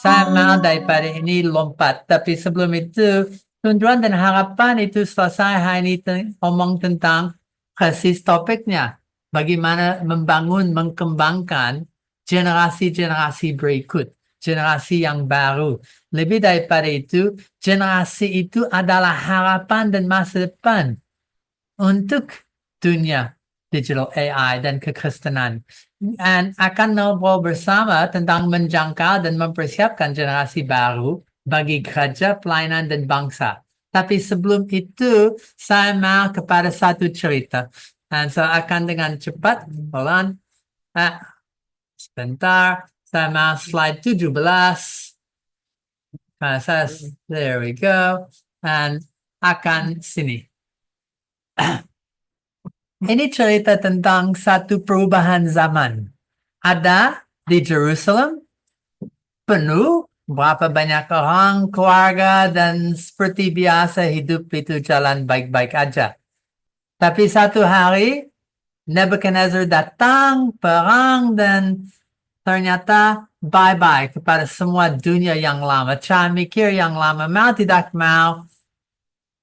Saya mau daripada ini lompat. Tapi sebelum itu, tujuan dan harapan itu selesai hari ini ngomong tentang persis topiknya. Bagaimana membangun, mengembangkan generasi-generasi berikut. Generasi yang baru. Lebih daripada itu, generasi itu adalah harapan dan masa depan untuk dunia digital AI dan kekristenan. Dan akan ngobrol bersama tentang menjangkau dan mempersiapkan generasi baru bagi gereja, pelayanan, dan bangsa. Tapi sebelum itu, saya mau kepada satu cerita. Dan saya akan dengan cepat, sebentar, saya mau slide 17. There we go. Dan akan sini. Ini cerita tentang satu perubahan zaman. Ada di Jerusalem, penuh, berapa banyak orang, keluarga, dan seperti biasa hidup itu jalan baik-baik aja. Tapi satu hari, Nebuchadnezzar datang, perang, dan ternyata bye-bye kepada semua dunia yang lama. Cara mikir yang lama, mau tidak mau,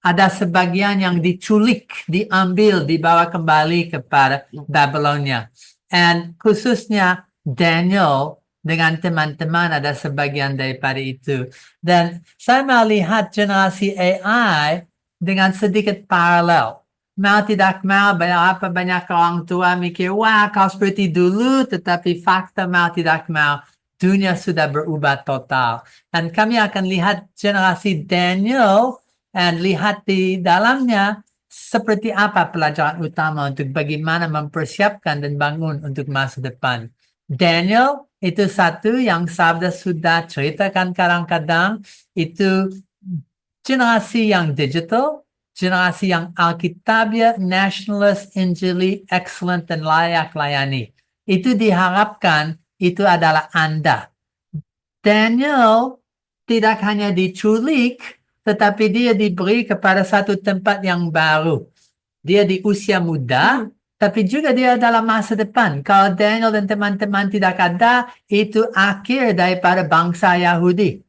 ada sebagian yang diculik, diambil, dibawa kembali kepada Babylonia. And khususnya Daniel dengan teman-teman ada sebagian daripada itu. Dan saya melihat generasi AI dengan sedikit paralel. Mau tidak mau, berapa banyak orang tua mikir, wah kau seperti dulu, tetapi fakta mau tidak mau, dunia sudah berubah total. Dan kami akan lihat generasi Daniel dan lihat di dalamnya seperti apa pelajaran utama untuk bagaimana mempersiapkan dan bangun untuk masa depan. Daniel itu satu yang Sabda sudah ceritakan kadang-kadang, itu generasi yang digital, generasi yang Alkitabiah, nationalist, injili, excellent, dan layak layani. Itu diharapkan itu adalah Anda. Daniel tidak hanya diculik, tetapi dia diberi kepada satu tempat yang baru. Dia di usia muda, tapi juga dia dalam masa depan. Kalau Daniel dan teman-teman tidak ada, itu akhir daripada bangsa Yahudi.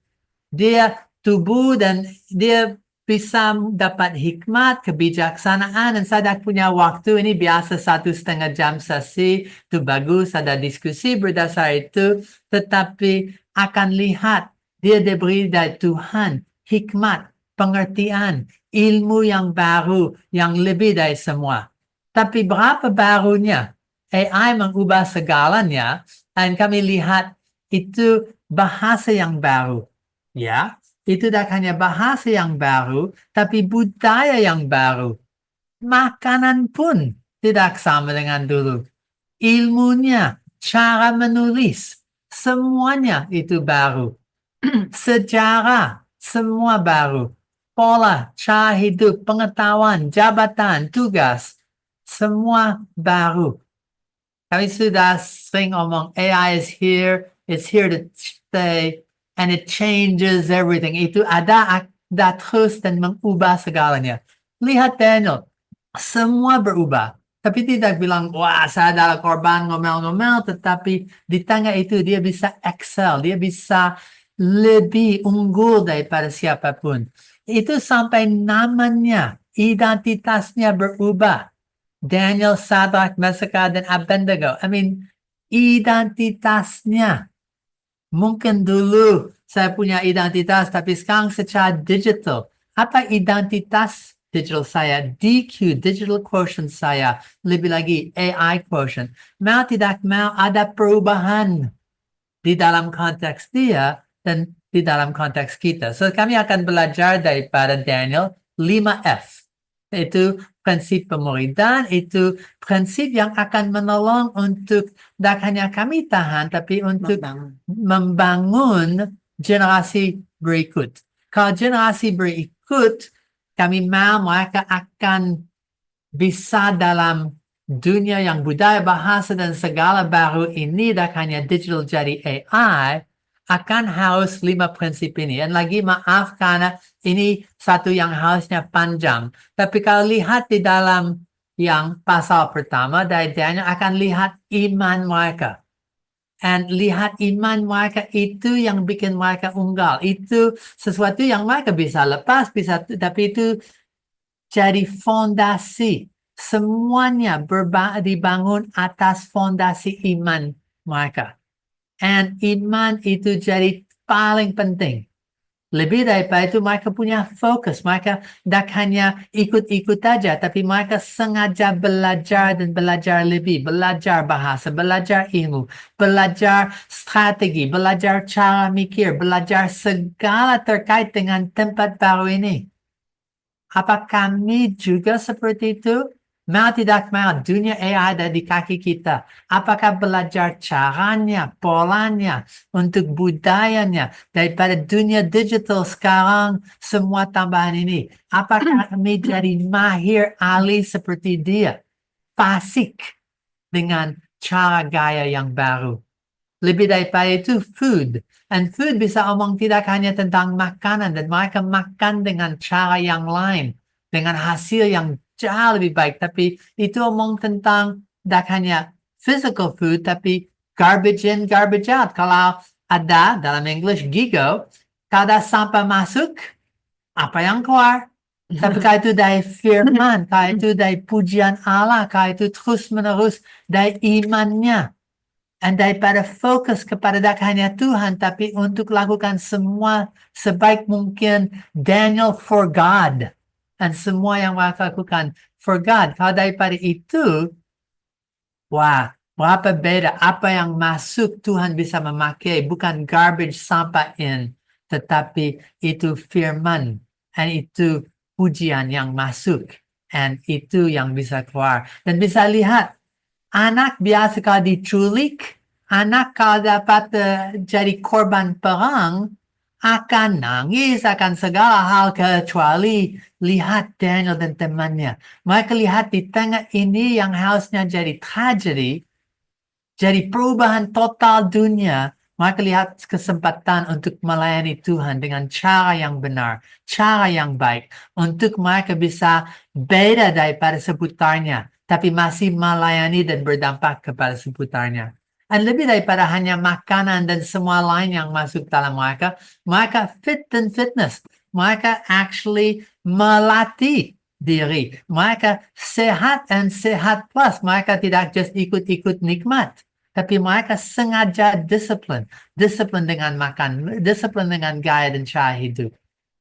Dia tubuh dan dia bisa dapat hikmat, kebijaksanaan, dan saya tidak punya waktu. Ini biasa 1,5 jam sesi, itu bagus, ada diskusi berdasar itu. Tetapi akan lihat, dia diberi dari Tuhan hikmat, pengertian, ilmu yang baru, yang lebih dari semua. Tapi berapa barunya? AI mengubah segalanya, dan kami lihat itu bahasa yang baru. Ya, itu tidak hanya bahasa yang baru, tapi budaya yang baru. Makanan pun tidak sama dengan dulu. Ilmunya, cara menulis, semuanya itu baru. Sejarah, semua baru. Pola, cara hidup, pengetahuan, jabatan, tugas, semua baru. Kami sudah sering ngomong, AI is here, it's here to stay, and it changes everything. Itu ada terus dan mengubah segalanya. Lihat Daniel, semua berubah. Tapi tidak bilang, wah saya adalah korban ngomel-ngomel, tetapi di tengah itu dia bisa excel, dia bisa lebih unggul daripada siapapun. Itu sampai namanya, identitasnya berubah. Daniel, Shadrach, Meshach, dan Abednego. Identitasnya. Mungkin dulu saya punya identitas, tapi sekarang secara digital. Apa identitas digital saya? DQ, digital quotient saya. Lebih lagi AI quotient. Mau tidak mau ada perubahan di dalam konteks dia dan di dalam konteks kita. So kami akan belajar daripada Daniel 5F. Itu prinsip pemuridan, itu prinsip yang akan menolong untuk tidak hanya kami tahan, tapi untuk membangun generasi berikut. Kalau generasi berikut, kami mau mereka akan bisa dalam dunia yang budaya, bahasa, dan segala baru ini, tidak hanya digital jadi AI, akan harus 5 prinsip ini. Dan lagi maaf karena ini satu yang harusnya panjang. Tapi kalau lihat di dalam yang pasal pertama dari Daniel, akan lihat iman mereka. And lihat iman mereka itu yang bikin mereka unggal. Itu sesuatu yang mereka bisa lepas, tapi itu jadi fondasi. Semuanya dibangun atas fondasi iman mereka. And iman itu jadi paling penting. Lebih daripada itu mereka punya fokus. Mereka tidak hanya ikut-ikut aja, tapi mereka sengaja belajar dan belajar lebih. Belajar bahasa, belajar ilmu, belajar strategi, belajar cara mikir, belajar segala terkait dengan tempat baru ini. Apa kami juga seperti itu? Mau tidak mau, dunia AI ada di kaki kita. Apakah belajar caranya, polanya, untuk budayanya, daripada dunia digital sekarang, semua tambahan ini. Apakah kami jadi mahir ahli seperti dia? Fasik dengan cara gaya yang baru. Lebih daripada itu, food. And food bisa omong tidak hanya tentang makanan, dan mereka makan dengan cara yang lain, dengan hasil yang jauh lebih baik. Tapi itu omong tentang tidak hanya physical food, tapi garbage in, garbage out. Kalau ada dalam English gigo, kalau ada sampah masuk, apa yang keluar? Tapi kalau itu dari firman, kalau itu dari pujian Allah, kalau itu terus-menerus dari imannya. Dan daripada fokus kepada tak hanya Tuhan, tapi untuk lakukan semua sebaik mungkin. Daniel for God. Dan semua yang mereka lakukan for God. Kalau daripada itu, wah, berapa beda. Apa yang masuk Tuhan bisa memakai. Bukan garbage sampah in. Tetapi itu firman. Dan itu pujian yang masuk. Dan itu yang bisa keluar. Dan bisa lihat. Anak biasa kalau diculik, anak kalau dapat jadi korban perang, akan nangis, akan segala hal kecuali lihat Daniel dan temannya. Mereka lihat di tengah ini yang harusnya jadi tragedi, jadi perubahan total dunia. Mereka lihat kesempatan untuk melayani Tuhan dengan cara yang benar, cara yang baik, untuk mereka bisa beda daripada seputarnya, tapi masih melayani dan berdampak kepada seputarnya. Dan lebih daripada hanya makanan dan semua lain yang masuk dalam mereka, mereka fit dan fitness. Mereka actually melatih diri. Mereka sehat dan sehat plus. Mereka tidak just ikut-ikut nikmat. Tapi mereka sengaja disiplin. Disiplin dengan makan, disiplin dengan gaya dan cara hidup.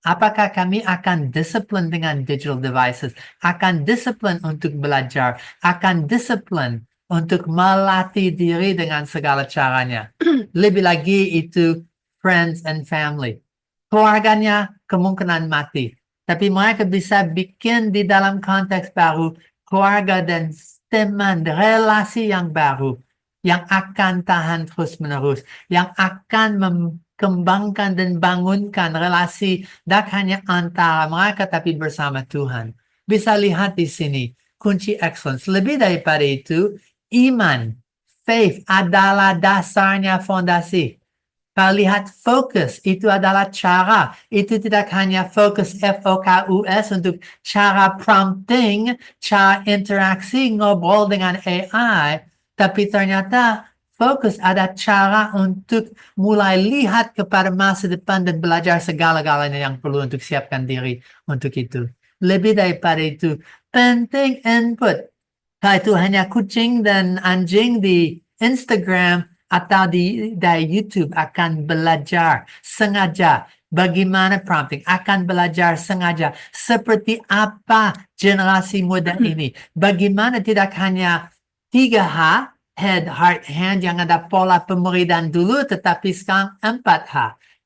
Apakah kami akan disiplin dengan digital devices? Akan disiplin untuk belajar? Akan disiplin untuk melatih diri dengan segala caranya? Lebih lagi itu friends and family. Keluarganya kemungkinan mati. Tapi mereka bisa bikin di dalam konteks baru keluarga dan teman, relasi yang baru. Yang akan tahan terus-menerus, yang akan mengembangkan dan bangunkan relasi tak hanya antara mereka tapi bersama Tuhan. Bisa lihat di sini, kunci excellence. Lebih daripada itu, iman, faith adalah dasarnya fondasi. Kalau lihat fokus, itu adalah cara. Itu tidak hanya fokus FOKUS untuk cara prompting, cara interaksi, ngobrol dengan AI, tapi ternyata fokus ada cara untuk mulai lihat kepada masa depan dan belajar segala-galanya yang perlu untuk siapkan diri untuk itu. Lebih daripada itu, penting input. Kalau itu hanya kucing dan anjing di Instagram atau dari YouTube akan belajar sengaja bagaimana prompting, akan belajar sengaja seperti apa generasi muda ini. Bagaimana tidak hanya 3H, head, heart, hand, yang ada pola pemuridan dulu, tetapi sekarang 4H,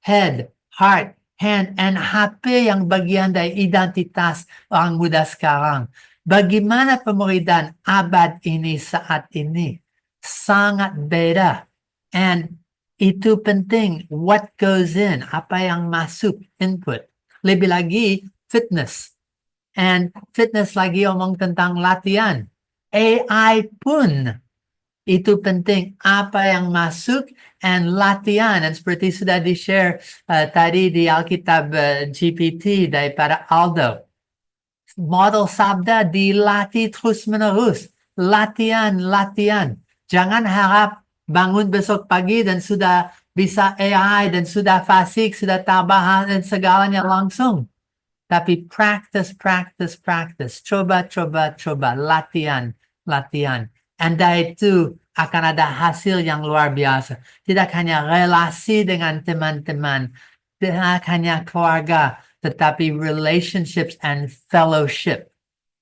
head, heart, hand, and HP yang bagian dari identitas orang muda sekarang. Bagaimana pemuridan abad ini saat ini? Sangat beda. And itu penting, what goes in, apa yang masuk, input. Lebih lagi, fitness. And fitness lagi omong tentang latihan. AI pun itu penting apa yang masuk and latihan. Dan seperti sudah di-share tadi di Alkitab GPT daripada Aldo. Model sabda dilatih terus-menerus. Latihan. Jangan harap bangun besok pagi dan sudah bisa AI dan sudah fasik, sudah tambahan dan segalanya langsung. Tapi practice. Coba, latihan. Anda itu akan ada hasil yang luar biasa. Tidak hanya relasi dengan teman-teman, tidak hanya keluarga, tetapi relationships and fellowship.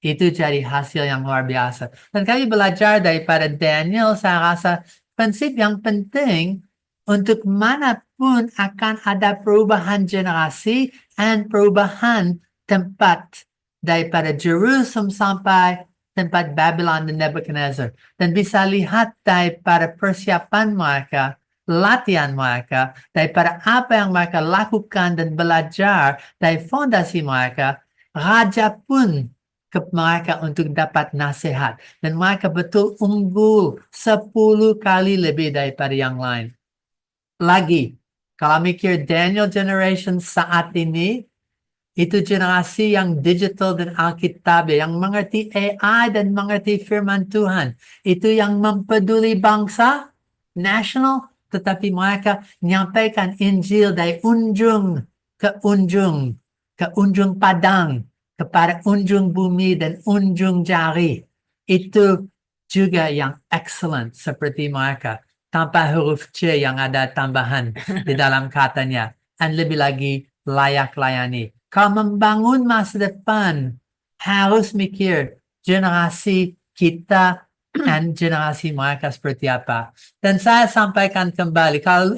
Itu jadi hasil yang luar biasa. Dan kami belajar daripada Daniel, saya rasa prinsip yang penting untuk manapun akan ada perubahan generasi dan perubahan tempat daripada Jerusalem sampai tempat Babylon dan Nebuchadnezzar. Dan bisa lihat daripada persiapan mereka, latihan mereka, daripada apa yang mereka lakukan dan belajar dari fondasi mereka, raja pun ke mereka untuk dapat nasihat. Dan mereka betul unggul 10 kali lebih daripada yang lain. Lagi, kalau mikir Daniel generation saat ini, itu generasi yang digital dan Alkitab, yang mengerti AI dan mengerti firman Tuhan. Itu yang mempeduli bangsa, national, tetapi mereka menyampaikan Injil dari ujung ke ujung padang, kepada ujung bumi dan ujung jari. Itu juga yang excellent seperti mereka. Tanpa huruf C yang ada tambahan di dalam katanya. Dan lebih lagi layak layani. Kalau membangun masa depan, harus mikir generasi kita dan generasi mereka seperti apa. Dan saya sampaikan kembali, kalau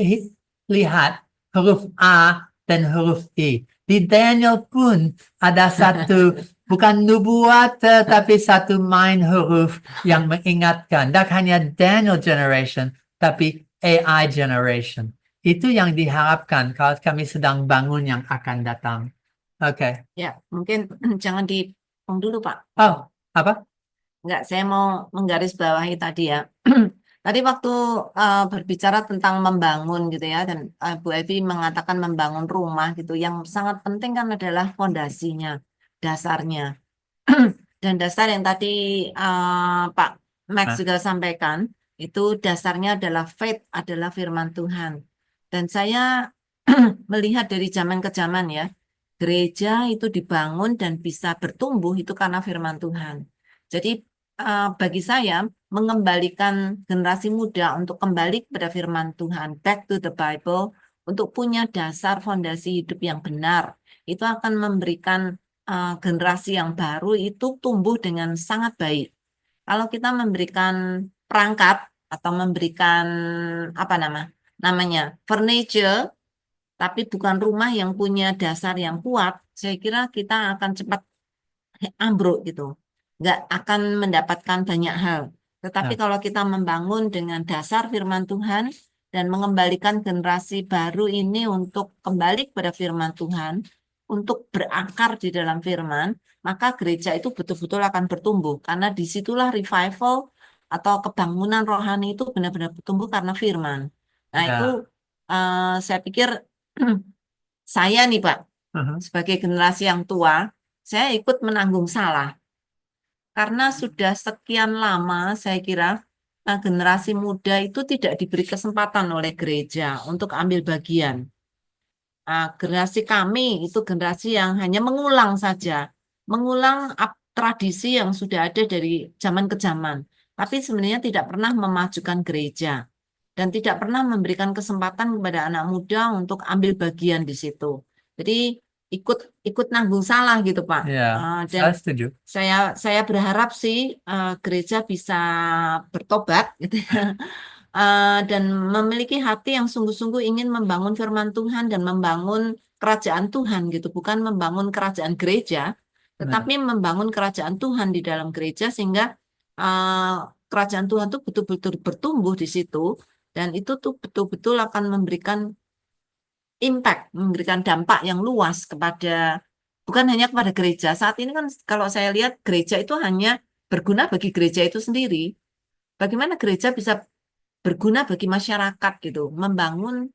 lihat huruf A dan huruf I. Di Daniel pun ada satu, bukan nubuat, tapi satu main huruf yang mengingatkan. Tak hanya Daniel generation, tapi AI generation. Itu yang diharapkan kalau kami sedang bangun yang akan datang. Oke. Ya, mungkin jangan dipotong dulu, Pak. Oh, apa? Enggak, saya mau menggarisbawahi tadi ya. Tadi waktu berbicara tentang membangun gitu ya, dan Bu Evi mengatakan membangun rumah gitu, yang sangat penting kan adalah fondasinya, dasarnya. Dan dasar yang tadi Pak Max Nah, juga sampaikan, itu dasarnya adalah faith, adalah firman Tuhan. Dan saya melihat dari zaman ke zaman ya, gereja itu dibangun dan bisa bertumbuh itu karena firman Tuhan. Jadi bagi saya mengembalikan generasi muda untuk kembali kepada firman Tuhan, back to the Bible, untuk punya dasar fondasi hidup yang benar, itu akan memberikan generasi yang baru itu tumbuh dengan sangat baik. Kalau kita memberikan perangkat atau memberikan apa namanya furniture, tapi bukan rumah yang punya dasar yang kuat, saya kira kita akan cepat ambruk gitu. Nggak akan mendapatkan banyak hal. Tetapi nah, kalau kita membangun dengan dasar firman Tuhan dan mengembalikan generasi baru ini untuk kembali kepada firman Tuhan, untuk berakar di dalam firman, maka gereja itu betul-betul akan bertumbuh. Karena disitulah revival atau kebangunan rohani itu benar-benar bertumbuh karena firman. Nah itu ya. saya pikir saya nih Pak, sebagai generasi yang tua, saya ikut menanggung salah. Karena sudah sekian lama saya kira generasi muda itu tidak diberi kesempatan oleh gereja untuk ambil bagian. Generasi kami itu generasi yang hanya mengulang saja, mengulang tradisi yang sudah ada dari zaman ke zaman, tapi sebenarnya tidak pernah memajukan gereja dan tidak pernah memberikan kesempatan kepada anak muda untuk ambil bagian di situ. Jadi ikut ikut nanggung salah gitu Pak. Ya, Dan saya setuju. saya berharap sih gereja bisa bertobat gitu ya. Dan memiliki hati yang sungguh-sungguh ingin membangun firman Tuhan dan membangun kerajaan Tuhan gitu, bukan membangun kerajaan gereja, Nah, tetapi membangun kerajaan Tuhan di dalam gereja sehingga uh, kerajaan Tuhan itu betul-betul bertumbuh di situ dan itu tuh betul-betul akan memberikan impact, memberikan dampak yang luas kepada bukan hanya kepada gereja. Saat ini kan kalau saya lihat gereja itu hanya berguna bagi gereja itu sendiri. Bagaimana gereja bisa berguna bagi masyarakat gitu, membangun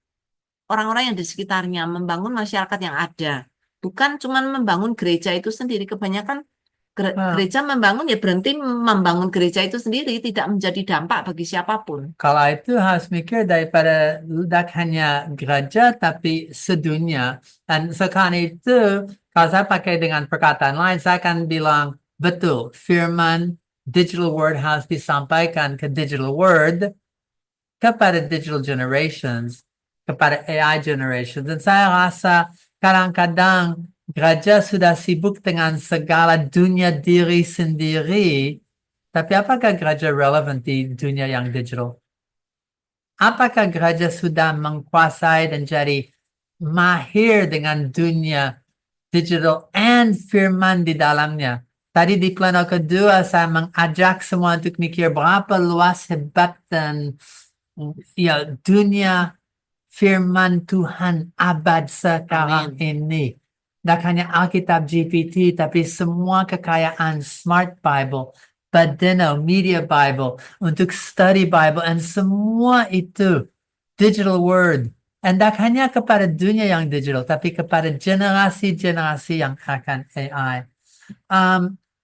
orang-orang yang di sekitarnya, membangun masyarakat yang ada. Bukan cuma membangun gereja itu sendiri, kebanyakan Gereja membangun ya berhenti membangun gereja itu sendiri, tidak menjadi dampak bagi siapapun. Kalau itu harus mikir daripada ledak hanya gereja tapi sedunia. Dan sekarang itu, kalau saya pakai dengan perkataan lain, saya akan bilang, betul, firman digital word harus disampaikan ke digital word, kepada digital generations, kepada AI generations. Dan saya rasa kadang-kadang gereja sudah sibuk dengan segala dunia diri sendiri, tapi apakah gereja relevan di dunia yang digital? Apakah gereja sudah menguasai dan jadi mahir dengan dunia digital and firman di dalamnya? Tadi di plano kedua saya mengajak semua untuk mikir berapa luas hebat dan ya dunia firman Tuhan abad sekarang ini. Tak hanya Alkitab GPT, tapi semua kekayaan Smart Bible, Badeno, Media Bible, untuk study Bible, and semua itu digital word. And tak hanya kepada dunia yang digital, tapi kepada generasi-generasi yang akan AI.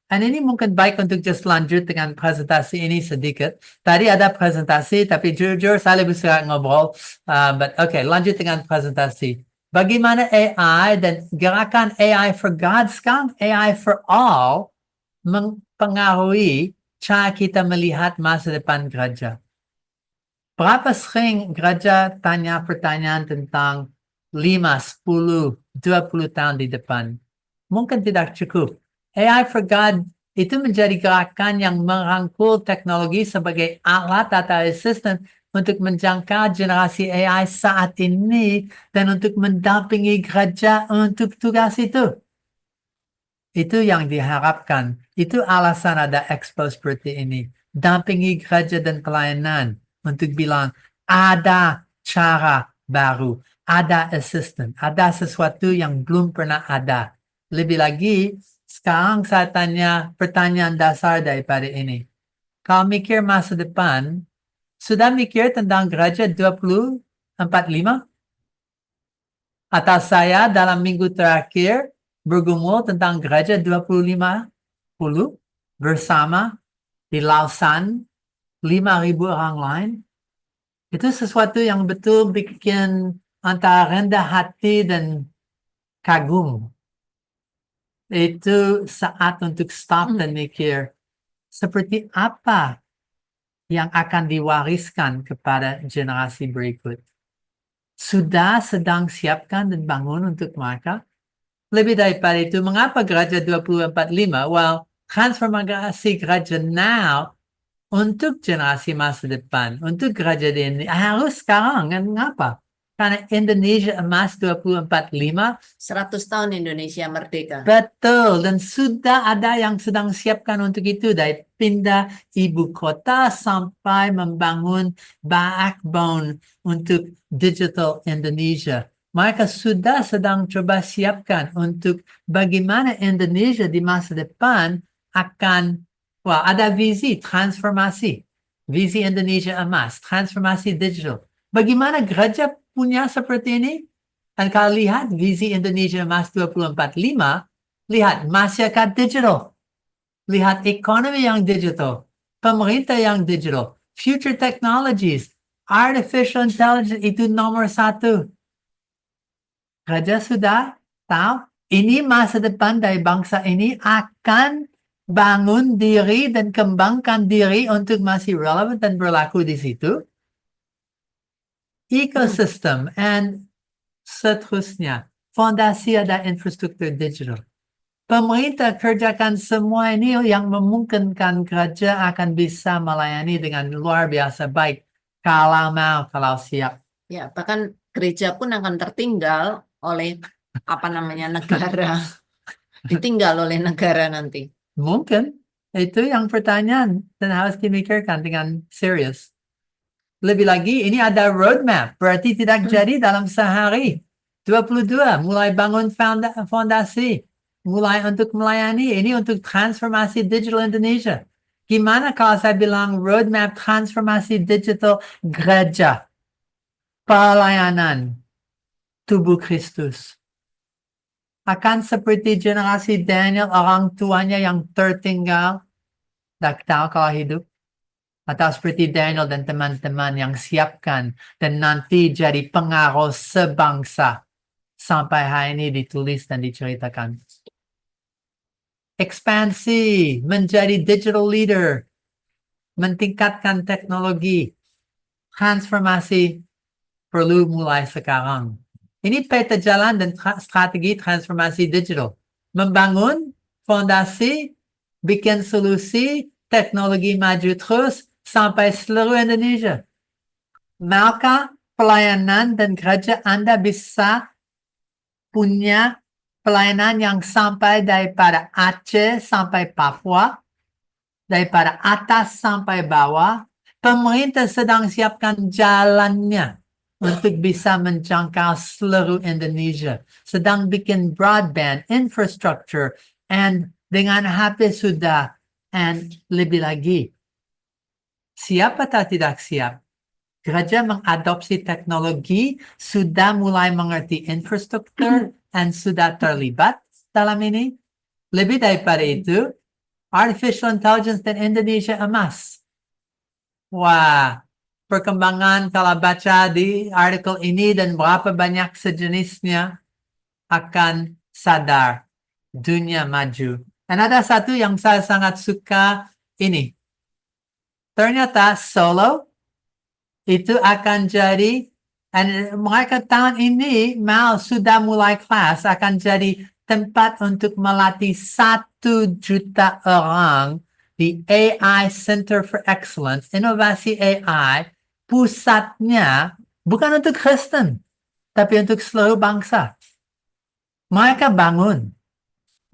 And ini mungkin baik untuk just lanjut dengan presentasi ini sedikit. Tadi ada presentasi, tapi jujur saya lebih suka ngobrol. But okay, lanjut dengan presentasi. Bagaimana AI dan gerakan AI for God sekarang, AI for all, mempengaruhi cara kita melihat masa depan gereja. Berapa sering gereja tanya pertanyaan tentang 5, 10, 20 tahun di depan? Mungkin tidak cukup. AI for God itu menjadi gerakan yang merangkul teknologi sebagai alat atau asisten untuk menjangkau generasi AI saat ini dan untuk mendampingi gereja untuk tugas itu. Itu yang diharapkan. Itu alasan ada expo seperti ini. Dampingi gereja dan pelayanan untuk bilang ada cara baru, ada asisten, ada sesuatu yang belum pernah ada. Lebih lagi, sekarang saya tanya pertanyaan dasar daripada ini. Kalau mikir masa depan, sudah mikir tentang gereja 2045? Atau saya dalam minggu terakhir bergumul tentang gereja 2050 bersama di Lausanne, 5.000 orang lain. Itu sesuatu yang betul bikin antara rendah hati dan kagum. Itu saat untuk stop dan mikir seperti apa yang akan diwariskan kepada generasi berikut. Sudah sedang siapkan dan bangun untuk mereka. Lebih daripada itu, mengapa gereja 2045? Well, transformasi gereja now untuk generasi masa depan, untuk gereja ini harus sekarang. Mengapa? Karena Indonesia emas 2045. 100 tahun Indonesia merdeka. Betul, dan sudah ada yang sedang siapkan untuk itu, dari pindah ibu kota sampai membangun backbone untuk digital Indonesia. Mereka sudah sedang coba siapkan untuk bagaimana Indonesia di masa depan akan, ada visi transformasi, visi Indonesia emas, transformasi digital. Bagaimana gereja punya seperti ini? Dan kalau lihat visi Indonesia Emas 2045, lihat masyarakat digital, lihat ekonomi yang digital, pemerintah yang digital, future technologies, artificial intelligence itu nomor 1. Gereja sudah tahu, ini masa depan dari bangsa ini akan bangun diri dan kembangkan diri untuk masih relevan dan berlaku di situ. Ecosystem and seterusnya. Fondasi ada infrastruktur digital. Pemerintah kerjakan semua ini yang memungkinkan gereja akan bisa melayani dengan luar biasa baik. Kalau mau, kalau siap. Ya, bahkan gereja pun akan tertinggal oleh negara. Ditinggal oleh negara nanti. Mungkin. Itu yang pertanyaan dan harus dimikirkan dengan serius. Lebih lagi, ini ada roadmap. Berarti tidak jadi dalam sehari. 22, mulai bangun fondasi. Mulai untuk melayani. Ini untuk transformasi digital Indonesia. Gimana kalau saya bilang roadmap transformasi digital gereja? Pelayanan tubuh Kristus. akan seperti generasi Daniel, orang tuanya yang tertinggal, tak tahu kalau hidup. Atau seperti Daniel dan teman-teman yang siapkan dan nanti jadi pengaruh sebangsa sampai hari ini ditulis dan diceritakan. Ekspansi menjadi digital leader, meningkatkan teknologi, transformasi perlu mulai sekarang. Ini peta jalan dan strategi transformasi digital. Membangun fondasi, bikin solusi, teknologi maju terus sampai seluruh Indonesia. Maka pelayanan dan kerja Anda bisa punya pelayanan yang sampai daripada Aceh sampai Papua, daripada atas sampai bawah. Pemerintah sedang siapkan jalannya untuk bisa menjangkau seluruh Indonesia. Sedang bikin broadband, infrastructure, and dengan HP sudah, and lebih lagi. Siap atau tidak siap? Gereja mengadopsi teknologi, sudah mulai mengerti infrastruktur, dan sudah terlibat dalam ini. Lebih daripada itu, artificial intelligence dan Indonesia emas. Wah, perkembangan kalau baca di artikel ini dan berapa banyak sejenisnya akan sadar dunia maju. Dan ada satu yang saya sangat suka ini. Ternyata solo itu akan jadi, dan mereka tahun ini sudah mulai kelas akan jadi tempat untuk melatih 1 juta orang di AI Center for Excellence, inovasi AI, pusatnya bukan untuk Kristen, tapi untuk seluruh bangsa. Mereka bangun.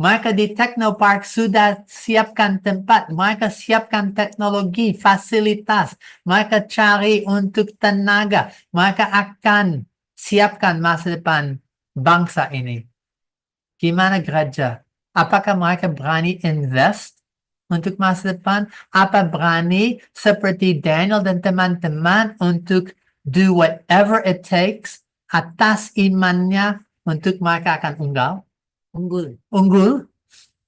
Mereka di Technopark sudah siapkan tempat, mereka siapkan teknologi, fasilitas, mereka cari untuk tenaga, mereka akan siapkan masa depan bangsa ini. Gimana gereja? Apakah mereka berani invest untuk masa depan? Apa berani seperti Daniel dan teman-teman untuk do whatever it takes atas imannya untuk mereka akan Unggul. unggul?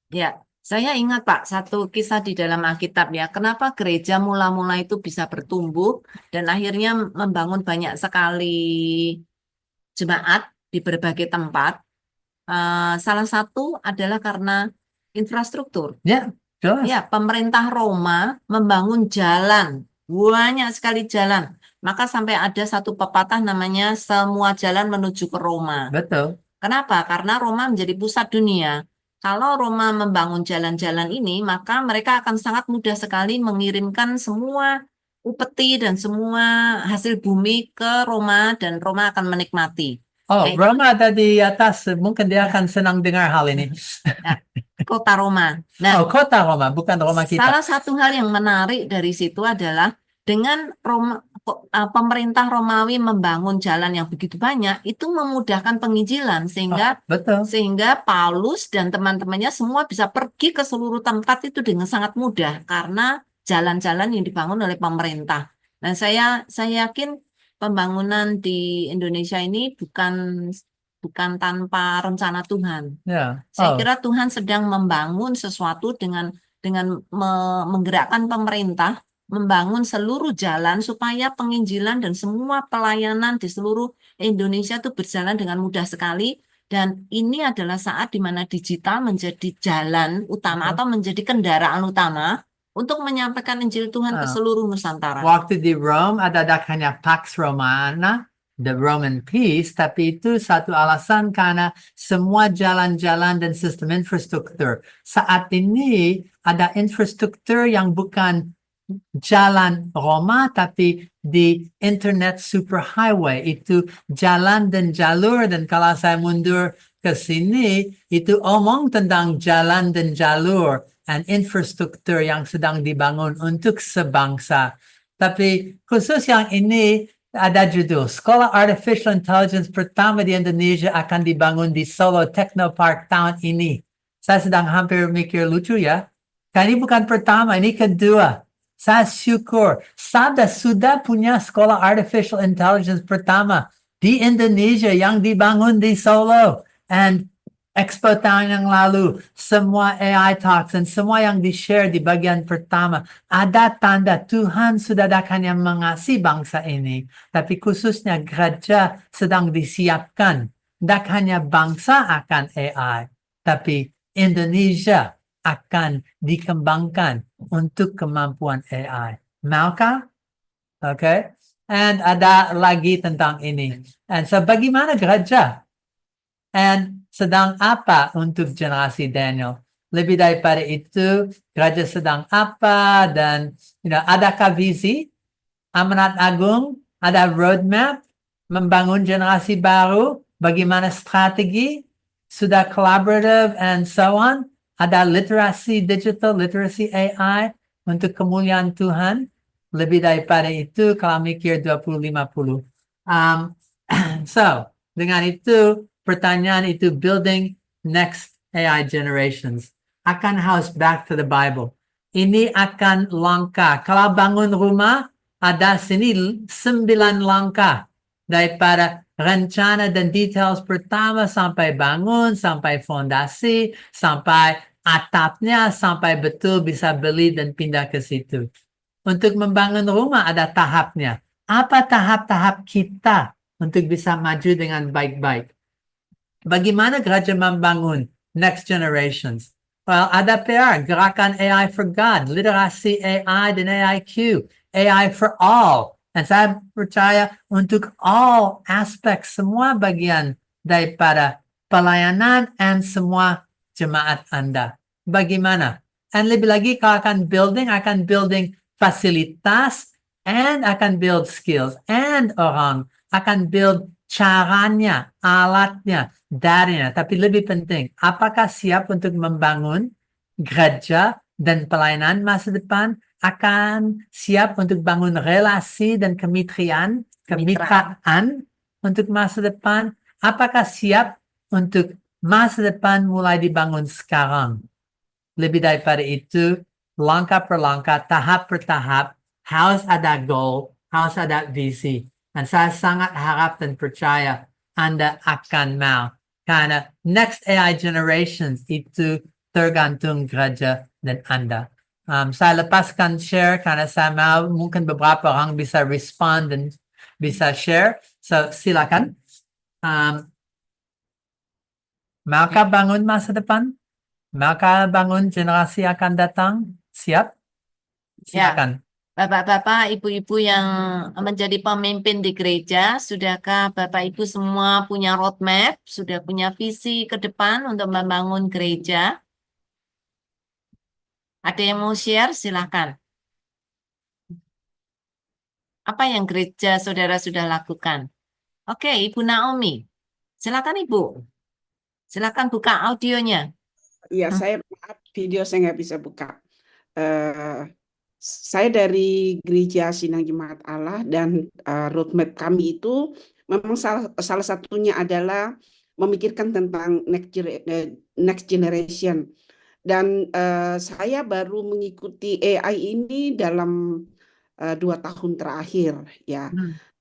Ya, saya ingat Pak, satu kisah di dalam Alkitab ya. Kenapa gereja mula-mula itu bisa bertumbuh dan akhirnya membangun banyak sekali jemaat di berbagai tempat. Salah satu adalah karena infrastruktur. Ya, jelas. Ya, pemerintah Roma membangun jalan, banyak sekali jalan. Maka sampai ada satu pepatah namanya semua jalan menuju ke Roma. Betul. Kenapa? Karena Roma menjadi pusat dunia. Kalau Roma membangun jalan-jalan ini, maka mereka akan sangat mudah sekali mengirimkan semua upeti dan semua hasil bumi ke Roma dan Roma akan menikmati. Oh, Nah, Roma ada di atas. Mungkin dia akan senang dengar hal ini. kota Roma. Nah, Oh, kota Roma, bukan Roma kita. salah satu hal yang menarik dari situ adalah dengan pemerintah Romawi membangun jalan yang begitu banyak, itu memudahkan penginjilan sehingga Betul. Paulus dan teman-temannya semua bisa pergi ke seluruh tempat itu dengan sangat mudah karena jalan-jalan yang dibangun oleh pemerintah. Dan saya yakin pembangunan di Indonesia ini bukan tanpa rencana Tuhan. Ya. Saya Oh, kira Tuhan sedang membangun sesuatu dengan menggerakkan pemerintah, membangun seluruh jalan supaya penginjilan dan semua pelayanan di seluruh Indonesia itu berjalan dengan mudah sekali. Dan ini adalah saat di mana digital menjadi jalan utama atau menjadi kendaraan utama untuk menyampaikan Injil Tuhan ke seluruh Nusantara. waktu di Rome ada hanya Pax Romana, the Roman peace, tapi itu satu alasan karena semua jalan-jalan dan sistem infrastruktur. Saat ini ada infrastruktur yang bukan jalan Roma, tapi di internet superhighway. Itu jalan dan jalur, dan kalau saya mundur ke sini, itu omong tentang jalan dan jalur dan infrastruktur yang sedang dibangun untuk sebangsa. Tapi khusus yang ini ada judul, Sekolah Artificial Intelligence pertama di Indonesia akan dibangun di Solo Technopark tahun ini. Saya sedang hampir mikir lucu ya. Kan ini bukan pertama, ini kedua. Saya syukur, Sada sudah punya sekolah artificial intelligence pertama di Indonesia yang dibangun di Solo. And Expo tahun yang lalu, semua AI Talks dan semua yang di-share di bagian pertama, ada tanda Tuhan sudah akan yang mengasihi bangsa ini, tapi khususnya gereja sedang disiapkan. Tidak hanya bangsa akan AI, tapi Indonesia akan dikembangkan untuk kemampuan AI. Maukah? Okay. And ada lagi tentang ini. And so bagaimana gereja? And sedang apa untuk generasi Daniel? Lebih daripada itu, gereja sedang apa dan adakah visi amanat agung, ada roadmap membangun generasi baru, bagaimana strategi, sudah collaborative and so on, ada literasi digital, literasi AI untuk kemuliaan Tuhan. Lebih daripada itu, kalau mikir 2050. So, dengan itu, pertanyaan itu building next AI generations akan harus back to the Bible. Ini akan langkah. Kalau bangun rumah, ada sini 9 langkah daripada rencana dan details pertama sampai bangun, sampai fondasi, sampai atapnya, sampai betul bisa beli dan pindah ke situ. Untuk membangun rumah ada tahapnya. Apa tahap-tahap kita untuk bisa maju dengan baik-baik? Bagaimana gereja membangun next generations? Well, ada PR, gerakan AI for God, literasi AI dan AIQ, AI for all. Dan saya percaya untuk all aspek, semua bagian daripada pelayanan dan semua jemaat Anda. Bagaimana? Dan lebih lagi kalau akan building fasilitas and akan build skills and orang akan build caranya, alatnya, darinya. Tapi lebih penting, apakah siap untuk membangun gereja dan pelayanan masa depan? Akan siap untuk bangun relasi dan kemitraan untuk masa depan? Apakah siap untuk masa depan mulai dibangun sekarang? Lebih daripada itu, langkah per langkah, tahap per tahap, harus ada goal, harus ada visi. Dan saya sangat harap dan percaya Anda akan mau. Karena next AI generations itu tergantung gereja dan Anda. Saya lepaskan share karena saya mau mungkin beberapa orang bisa respond dan bisa share. So silakan. Maukah bangun masa depan? Maka bangun generasi akan datang. Siap? Silakan. Bapak-bapak, ibu-ibu yang menjadi pemimpin di gereja, sudahkah Bapak Ibu semua punya roadmap, sudah punya visi ke depan untuk membangun gereja? Ada yang mau share? Silakan. Apa yang gereja saudara sudah lakukan? Oke, Ibu Naomi. Silakan Ibu. Silakan buka audionya. Iya, saya maaf video saya nggak bisa buka. Eh, saya dari Gereja Sinang Jemaat Allah dan roadmap kami itu memang salah satunya adalah memikirkan tentang next generation. Dan saya baru mengikuti AI ini dalam 2 tahun terakhir, ya.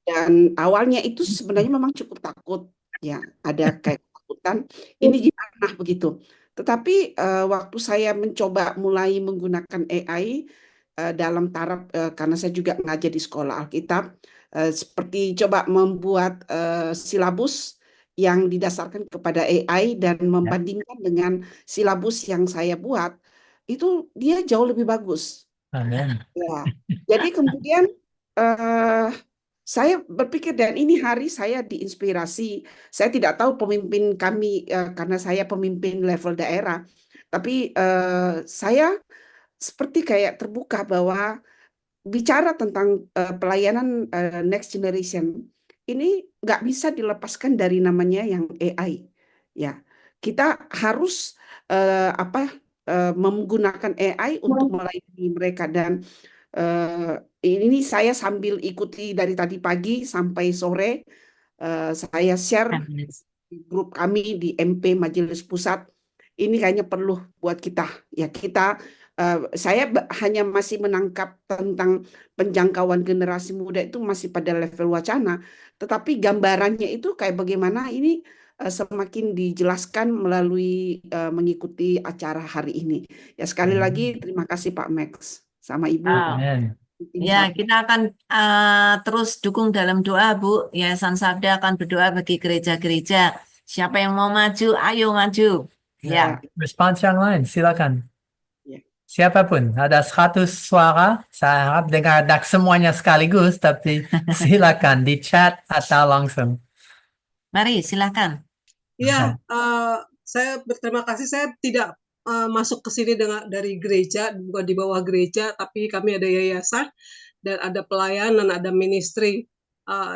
Dan awalnya itu sebenarnya memang cukup takut, ya. Ada kayak ketakutan. Ini gimana begitu? Tetapi waktu saya mencoba mulai menggunakan AI dalam taraf karena saya juga ngajar di sekolah Alkitab, seperti coba membuat silabus yang didasarkan kepada AI dan membandingkan dengan silabus yang saya buat, itu dia jauh lebih bagus. Amin. Ya. Jadi kemudian saya berpikir dan ini hari saya diinspirasi. Saya tidak tahu pemimpin kami karena saya pemimpin level daerah, tapi saya seperti kayak terbuka bahwa bicara tentang pelayanan next generation ini nggak bisa dilepaskan dari namanya yang AI. Ya, kita harus menggunakan AI untuk melayani mereka dan ini saya sambil ikuti dari tadi pagi sampai sore. Saya share di grup kami di MP Majelis Pusat. Ini kayaknya perlu buat kita. Ya saya hanya masih menangkap tentang penjangkauan generasi muda itu masih pada level wacana. Tetapi gambarannya itu kayak bagaimana ini semakin dijelaskan melalui mengikuti acara hari ini. Ya sekali lagi terima kasih Pak Max sama Ibu Ah, Amen. tim ya, Sabda. kita akan terus dukung dalam doa, Bu. Yayasan Sabda akan berdoa bagi gereja-gereja. Siapa yang mau maju, ayo maju. Ya, Ya, respons yang lain, silakan. Ya. Siapapun, ada 100 suara, saya harap dengar semuanya sekaligus, tapi silakan di chat atau langsung. mari silakan. Iya, saya berterima kasih. Saya tidak masuk ke sini dari gereja, bukan di bawah gereja, tapi kami ada yayasan dan ada pelayanan, ada ministry.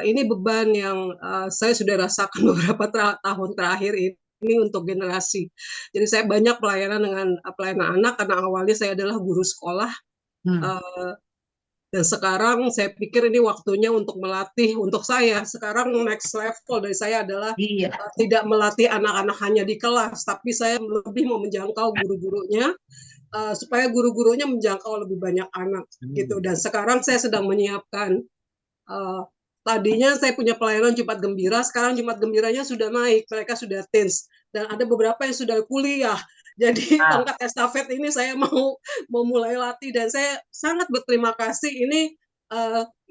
Ini beban yang saya sudah rasakan beberapa tahun terakhir ini untuk generasi. Jadi saya banyak pelayanan dengan pelayanan anak karena awalnya saya adalah guru sekolah. Dan sekarang saya pikir ini waktunya untuk melatih untuk saya. Sekarang next level dari saya adalah Iya. tidak melatih anak-anak hanya di kelas, tapi saya lebih mau menjangkau guru-gurunya supaya guru-gurunya menjangkau lebih banyak anak gitu. Dan sekarang saya sedang menyiapkan. Tadinya saya punya pelayanan Jumat Gembira, sekarang Jumat Gembiranya sudah naik, mereka sudah teens, dan ada beberapa yang sudah kuliah. Jadi tongkat estafet ini saya mau mulai latih, dan saya sangat berterima kasih. Ini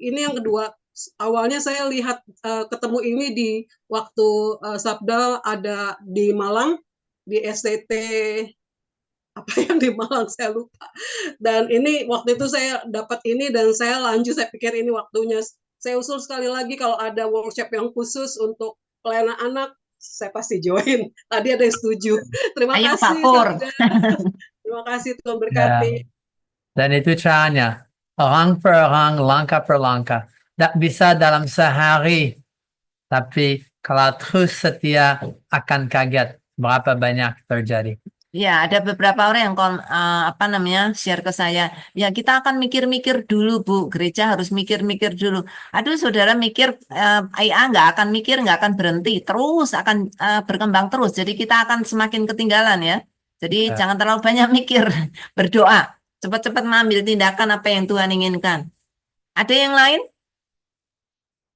yang kedua. Awalnya saya lihat ketemu ini di waktu Sabda ada di Malang, di STT apa yang di Malang saya lupa. Dan ini waktu itu saya dapat ini dan saya lanjut, saya pikir ini waktunya. Saya usul sekali lagi kalau ada workshop yang khusus untuk pelayanan anak, saya pasti join. Tadi ada yang setuju. Terima Ayo, kasih. Pak Pur. Terima kasih, Tuhan Ya. berkati. Dan itu caranya, orang per orang, langkah per langkah. Tak bisa dalam sehari, tapi kalau terus setia akan kaget berapa banyak terjadi. Ya, ada beberapa orang yang share ke saya. Ya, kita akan mikir-mikir dulu, Bu. Gereja harus mikir-mikir dulu. Aduh, saudara mikir, IA nggak akan mikir, nggak akan berhenti. Terus akan berkembang terus. Jadi kita akan semakin ketinggalan ya. Jadi Ya. jangan terlalu banyak mikir. Berdoa. Cepat-cepat mengambil tindakan apa yang Tuhan inginkan. Ada yang lain?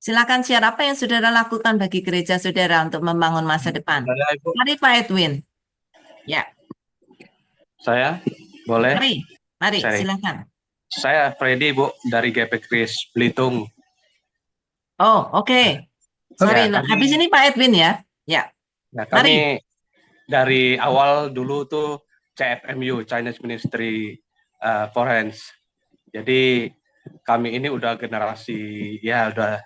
Silakan share apa yang saudara lakukan bagi gereja saudara untuk membangun masa depan. Saya, Ibu. Mari Pak Edwin. Ya. Saya boleh? Mari, Sorry. silakan. Saya Freddy, Bu, dari GP Kris Belitung. Oh, oke. Sorry, Ya, kami- habis ini Pak Edwin ya. Ya, Nah, kami dari awal dulu tuh CFMU, Chinese Ministry Foreign. Jadi kami ini udah generasi, ya udah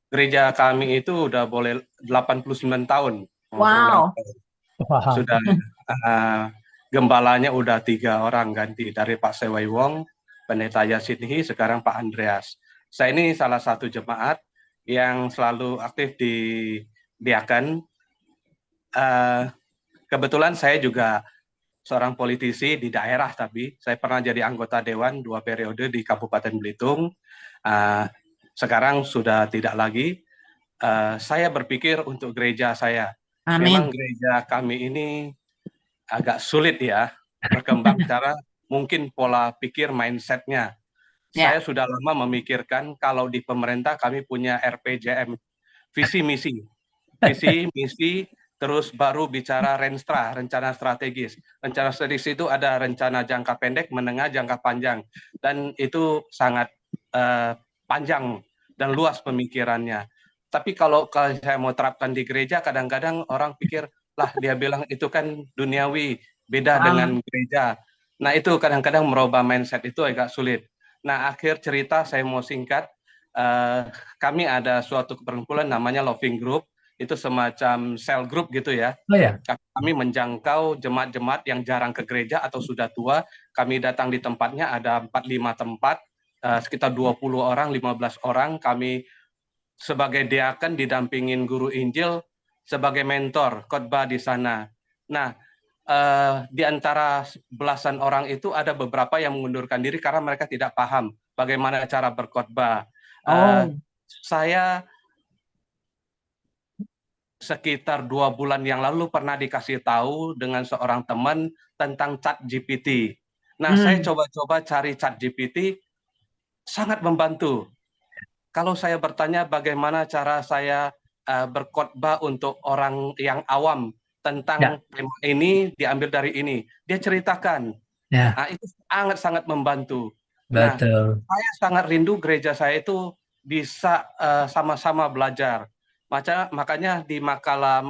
gereja kami itu udah boleh 89 tahun. Wow. Wow. Sudah gembalanya udah 3 orang ganti, dari Pak Sewai Wong, Pendeta Yasinhi, sekarang Pak Andreas. Saya ini salah satu jemaat yang selalu aktif di Diaken. Kebetulan saya juga seorang politisi di daerah, tapi saya pernah jadi anggota dewan 2 periode di Kabupaten Belitung. Sekarang sudah tidak lagi. Saya berpikir untuk gereja saya. Memang Amin. gereja kami ini agak sulit ya berkembang secara mungkin pola pikir mindsetnya. Ya. Saya sudah lama memikirkan kalau di pemerintah kami punya RPJM, visi misi, terus baru bicara Renstra, rencana strategis. Rencana strategis itu ada rencana jangka pendek, menengah, jangka panjang, dan itu sangat panjang dan luas pemikirannya. Tapi kalau saya mau terapkan di gereja, kadang-kadang orang pikir, lah dia bilang itu kan duniawi, beda dengan gereja. Nah itu kadang-kadang merubah mindset itu agak sulit. Nah akhir cerita saya mau singkat, kami ada suatu perkumpulan namanya Loving Group, itu semacam cell group gitu ya. Oh ya. Kami menjangkau jemaat-jemaat yang jarang ke gereja atau sudah tua, kami datang di tempatnya, ada 4-5 tempat, sekitar 20 orang, 15 orang, kami sebagai diaken didampingin guru Injil, sebagai mentor khotbah di sana. Nah, di antara belasan orang itu ada beberapa yang mengundurkan diri karena mereka tidak paham bagaimana cara berkhotbah. Saya sekitar 2 bulan yang lalu pernah dikasih tahu dengan seorang teman tentang ChatGPT. Nah, saya coba-coba cari ChatGPT, sangat membantu. Kalau saya bertanya bagaimana cara saya berkhotbah untuk orang yang awam tentang Ya. tema ini diambil dari ini. Dia ceritakan. Ya, Nah, itu sangat-sangat membantu. Nah, betul. saya sangat rindu gereja saya itu bisa sama-sama belajar. Makanya di makalah